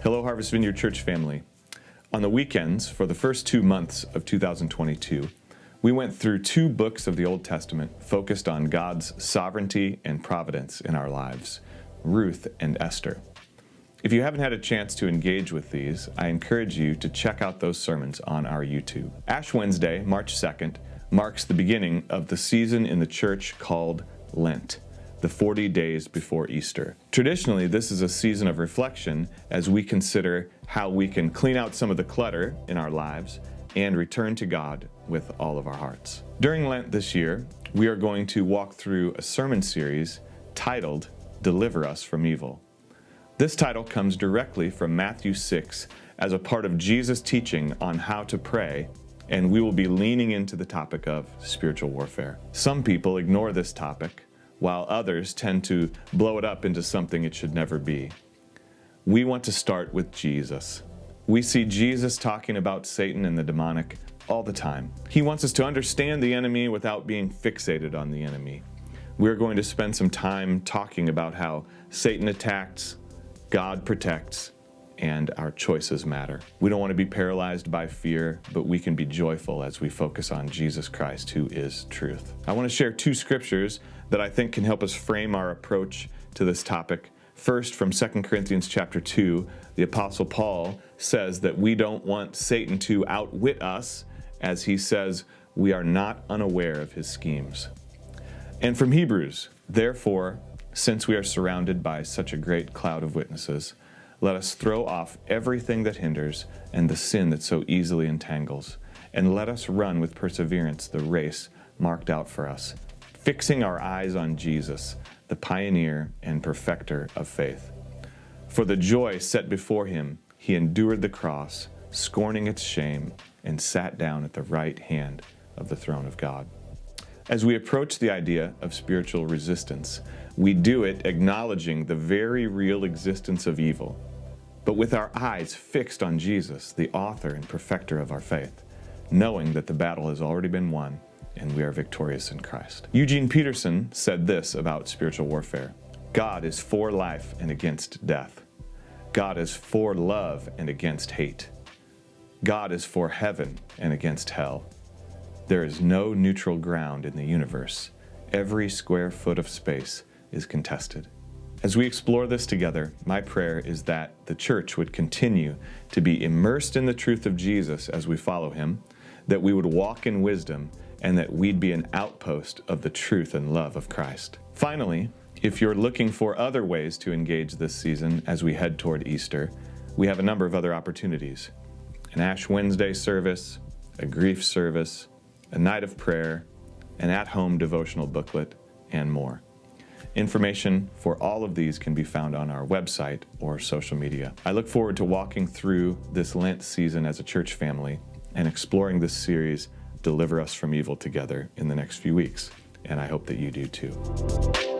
Hello, Harvest Vineyard Church family. On the weekends for the first 2 months of 2022, we went through 2 books of the Old Testament focused on God's sovereignty and providence in our lives, Ruth and Esther. If you haven't had a chance to engage with these, I encourage you to check out those sermons on our YouTube. Ash Wednesday, March 2nd, marks the beginning of the season in the church called Lent, the 40 days before Easter. Traditionally, this is a season of reflection as we consider how we can clean out some of the clutter in our lives and return to God with all of our hearts. During Lent this year, we are going to walk through a sermon series titled Deliver Us from Evil. This title comes directly from Matthew 6 as a part of Jesus' teaching on how to pray, and we will be leaning into the topic of spiritual warfare. Some people ignore this topic, while others tend to blow it up into something it should never be. We want to start with Jesus. We see Jesus talking about Satan and the demonic all the time. He wants us to understand the enemy without being fixated on the enemy. We're going to spend some time talking about how Satan attacks, God protects, and our choices matter. We don't want to be paralyzed by fear, but we can be joyful as we focus on Jesus Christ, who is truth. I want to share 2 scriptures that I think can help us frame our approach to this topic. First, from 2 Corinthians chapter 2, the Apostle Paul says that we don't want Satan to outwit us, as he says we are not unaware of his schemes. And from Hebrews, therefore, since we are surrounded by such a great cloud of witnesses, let us throw off everything that hinders and the sin that so easily entangles, and let us run with perseverance the race marked out for us, fixing our eyes on Jesus, the pioneer and perfecter of faith. For the joy set before him, he endured the cross, scorning its shame, and sat down at the right hand of the throne of God. As we approach the idea of spiritual resistance, we do it acknowledging the very real existence of evil, but with our eyes fixed on Jesus, the author and perfecter of our faith, knowing that the battle has already been won and we are victorious in Christ. Eugene Peterson said this about spiritual warfare: God is for life and against death. God is for love and against hate. God is for heaven and against hell. There is no neutral ground in the universe. Every square foot of space is contested. As we explore this together, my prayer is that the church would continue to be immersed in the truth of Jesus as we follow him, that we would walk in wisdom, and that we'd be an outpost of the truth and love of Christ. Finally, if you're looking for other ways to engage this season as we head toward Easter, we have a number of other opportunities: an Ash Wednesday service, a grief service, a night of prayer, an at-home devotional booklet, and more. Information for all of these can be found on our website or social media. I look forward to walking through this Lent season as a church family and exploring this series, Deliver Us from Evil, together in the next few weeks. And I hope that you do too.